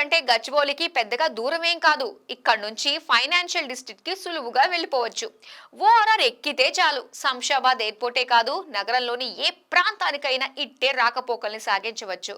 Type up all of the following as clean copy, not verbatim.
అంటే గచ్చిబౌలికి పెద్దగా దూరమేం కాదు. ఇక్కడ నుంచి ఫైనాన్షియల్ డిస్ట్రిక్ట్ కి సులువుగా వెళ్ళిపోవచ్చు. ఓఆర్ఆర్ ఎక్కితే చాలు శంషాబాద్ ఎయిర్పోర్టే కాదు, నగరంలోని ఏ ప్రాంతానికైనా ఇట్టే రాకపోకల్ని సాగించవచ్చు.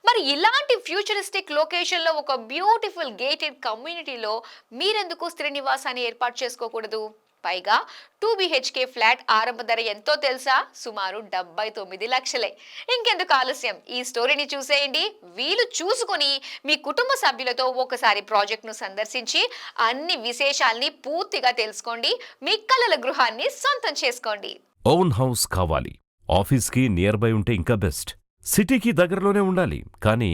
మరి ఇలాంటి ఫ్యూచరిస్టిక్ లొకేషన్ లో ఒక బ్యూటిఫుల్ గేటెడ్ కమ్యూనిటీలో మీరెందుకు స్థిర నివాసాన్ని ఏర్పాటు చేసుకోకూడదు? పైగా 2 BHK ఫ్లాట్ ఆరంభ ధర ఎంతో తెలుసా? సుమారు 79 లక్షలే. ఇంకెందుకు ఆలస్యం, ఈ స్టోరీని చూసేయండి. వీలు చూసుకొని మీ కుటుంబ సభ్యులతో ఒకసారి ప్రాజెక్ట్ను సందర్శించి అన్ని విశేషాల్ని పూర్తిగా తెలుసుకోండి. మీ కలల గృహాన్ని సొంతం చేసుకోండి. ఓన్ హౌస్ కావాలి, ఆఫీస్కి నియర్ బై ఉంటే ఇంకా బెస్ట్. సిటీకి దగ్గరలోనే ఉండాలి, కానీ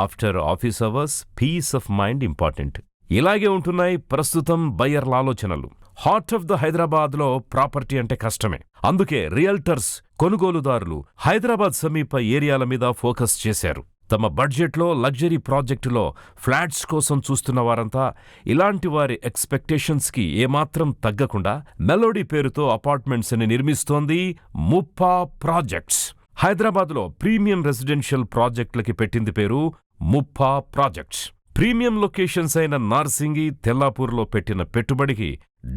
after office hours peace of mind important. ఇలాగే ఉంటున్నాయి ప్రస్తుతం బయ్యర్ల ఆలోచనలు. హార్ట్ ఆఫ్ ద హైదరాబాద్లో ప్రాపర్టీ అంటే కష్టమే. అందుకే రియల్టర్స్, కొనుగోలుదారులు హైదరాబాద్ సమీప ఏరియాల మీద ఫోకస్ చేశారు. తమ బడ్జెట్లో లగ్జరీ ప్రాజెక్టులో ఫ్లాట్స్ కోసం చూస్తున్న వారంతా ఇలాంటి వారి ఎక్స్పెక్టేషన్స్కి ఏమాత్రం తగ్గకుండా మెలోడీ పేరుతో అపార్ట్మెంట్స్ ని నిర్మిస్తోంది ముప్పా ప్రాజెక్ట్స్. హైదరాబాద్లో ప్రీమియం రెసిడెన్షియల్ ప్రాజెక్టులకి పెట్టింది పేరు ముప్పా ప్రాజెక్ట్స్. ప్రీమియం లొకేషన్స్ అయిన నార్సింగి, తెల్లాపూర్లో పెట్టిన పెట్టుబడికి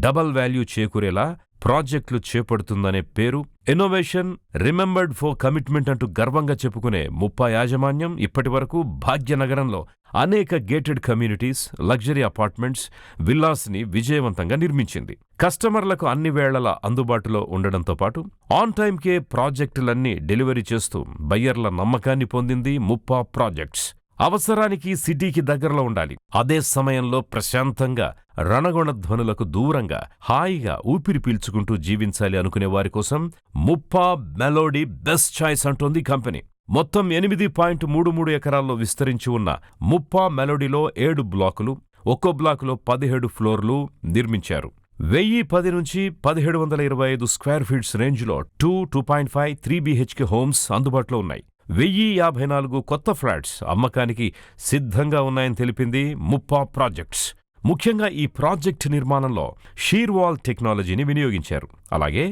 డబల్ వాల్యూ చేకూరేలా ప్రాజెక్టులు చేపడుతుందనే పేరు. ఇన్నోవేషన్, రిమెంబర్డ్ ఫర్ కమిట్మెంట్ అంటూ గర్వంగా చెప్పుకునే ముప్పా యాజమాన్యం ఇప్పటివరకు భాగ్యనగరంలో అనేక గేటెడ్ కమ్యూనిటీస్, లగ్జరీ అపార్ట్మెంట్స్, విల్లాస్ని విజయవంతంగా నిర్మించింది. కస్టమర్లకు అన్ని వేళలా అందుబాటులో ఉండడంతో పాటు ఆన్ టైంకే ప్రాజెక్టులన్నీ డెలివరీ చేస్తూ బయ్యర్ల నమ్మకాన్ని పొందింది ముప్పా ప్రాజెక్ట్స్. అవసరానికి సిటీకి దగ్గరలో ఉండాలి, అదే సమయంలో ప్రశాంతంగా రణగొణ ధ్వనులకు దూరంగా హాయిగా ఊపిరి పీల్చుకుంటూ జీవించాలి అనుకునే వారి కోసం ముప్పా మెలోడీ బెస్ట్ చాయిస్ అంటోంది కంపెనీ. మొత్తం 8.33 ఎకరాల్లో విస్తరించి ఉన్న ముప్పా మెలోడీలో 7 బ్లాకులు, ఒక్కో బ్లాకులో 17 ఫ్లోర్లు నిర్మించారు. 1010 నుంచి 1725 స్క్వేర్ ఫీట్స్ రేంజ్లో 2.5, 3 BHK హోమ్స్ అందుబాటులో ఉన్నాయి. 1054 కొత్త ఫ్లాట్స్ అమ్మకానికి సిద్ధంగా ఉన్నాయని తెలిపింది ముప్పా ప్రాజెక్ట్స్. ముఖ్యంగా ఈ ప్రాజెక్ట్ నిర్మాణంలో షీర్వాల్ టెక్నాలజీని వినియోగించారు. అలాగే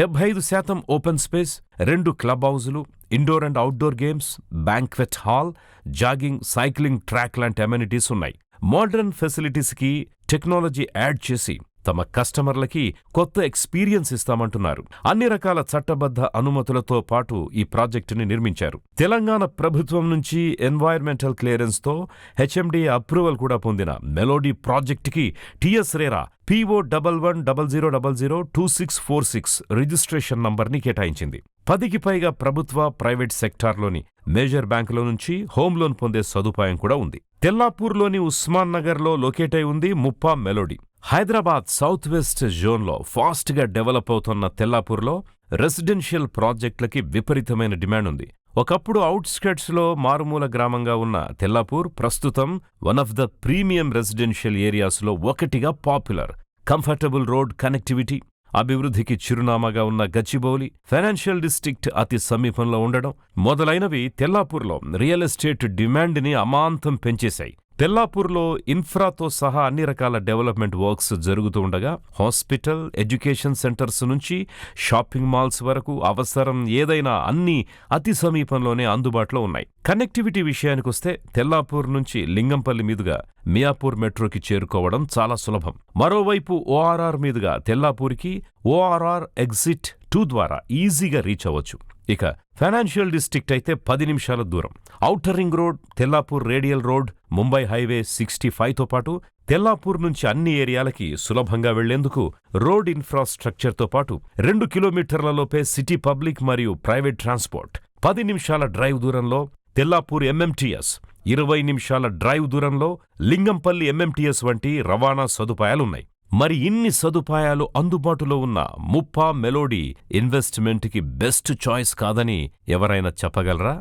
75% ఓపెన్ స్పేస్, 2 క్లబ్ హౌజులు, indoor and outdoor games, banquet hall, jogging, cycling track లాంటి అమెనిటీస్ ఉన్నాయి. మోడర్న్ ఫెసిలిటీస్కి టెక్నాలజీ యాడ్ చేసి తమ కస్టమర్లకి కొత్త ఎక్స్పీరియన్స్ ఇస్తామంటున్నారు. అన్ని రకాల చట్టబద్ధ అనుమతులతో పాటు ఈ ప్రాజెక్టుని నిర్మించారు. తెలంగాణ ప్రభుత్వం నుంచి ఎన్వైర్మెంటల్ క్లియరెన్స్తో HMDA అప్రూవల్ కూడా పొందిన మెలోడీ ప్రాజెక్టుకి TS రేరా PO1100002646 రిజిస్ట్రేషన్ నంబర్ని కేటాయించింది. 10కి పైగా ప్రభుత్వ, ప్రైవేట్ సెక్టార్లోని మేజర్ బ్యాంకుల నుంచి హోమ్ లోన్ పొందే సదుపాయం కూడా ఉంది. తెల్లాపూర్లోని ఉస్మాన్ నగర్లో లొకేట్ అయి ఉంది Muppa melody. Hyderabad south west జోన్లో ఫాస్ట్గా డెవలప్ అవుతున్న తెల్లాపూర్లో రెసిడెన్షియల్ ప్రాజెక్టులకి విపరీతమైన డిమాండ్ ఉంది. ఒకప్పుడు అవుట్స్కట్స్లో మారుమూల గ్రామంగా ఉన్న తెల్లాపూర్ ప్రస్తుతం one of the premium residential ఏరియాస్లో ఒకటిగా పాపులర్. కంఫర్టబుల్ రోడ్ కనెక్టివిటీ, అభివృద్ధికి చిరునామాగా ఉన్న గచ్చిబౌలి, ఫైనాన్షియల్ డిస్ట్రిక్ట్ అతి సమీపంలో ఉండడం మొదలైనవి తెల్లాపూర్లో రియల్ ఎస్టేట్ డిమాండ్ని అమాంతం పెంచేశాయి. తెల్లాపూర్లో ఇన్ఫ్రాతో సహా అన్ని రకాల డెవలప్మెంట్ వర్క్స్ జరుగుతూ ఉండగా హాస్పిటల్, ఎడ్యుకేషన్ సెంటర్స్ నుంచి షాపింగ్ మాల్స్ వరకు అవసరం ఏదైనా అన్నీ అతి సమీపంలోనే అందుబాటులో ఉన్నాయి. కనెక్టివిటీ విషయానికొస్తే తెల్లాపూర్ నుంచి లింగంపల్లి మీదుగా మియాపూర్ మెట్రోకి చేరుకోవడం చాలా సులభం. మరోవైపు ORR మీదుగా తెల్లాపూర్కి ORR ఎగ్జిట్ 2 ద్వారా ఈజీగా రీచ్ అవ్వచ్చు. ఇక ఫైనాన్షియల్ డిస్ట్రిక్ట్ అయితే 10 నిమిషాల దూరం. Outer ring road, Tellapur radial road, Mumbai highway 65తో పాటు తెల్లాపూర్ నుంచి అన్ని ఏరియాలకి సులభంగా వెళ్లేందుకు రోడ్ ఇన్ఫ్రాస్ట్రక్చర్తో పాటు 2 కిలోమీటర్లలోపే సిటీ పబ్లిక్ మరియు ప్రైవేట్ ట్రాన్స్పోర్ట్. 10 నిమిషాల డ్రైవ్ దూరంలో తెల్లాపూర్ MMTS, 20 నిమిషాల డ్రైవ్ దూరంలో లింగంపల్లి MMTS వంటి రవాణా సదుపాయాలున్నాయి. మరి ఇన్ని సదుపాయాలు అందుబాటులో ఉన్న ముప్పా మెలోడీ ఇన్వెస్ట్మెంట్కి బెస్ట్ చాయిస్ కాదని ఎవరైనా చెప్పగలరా?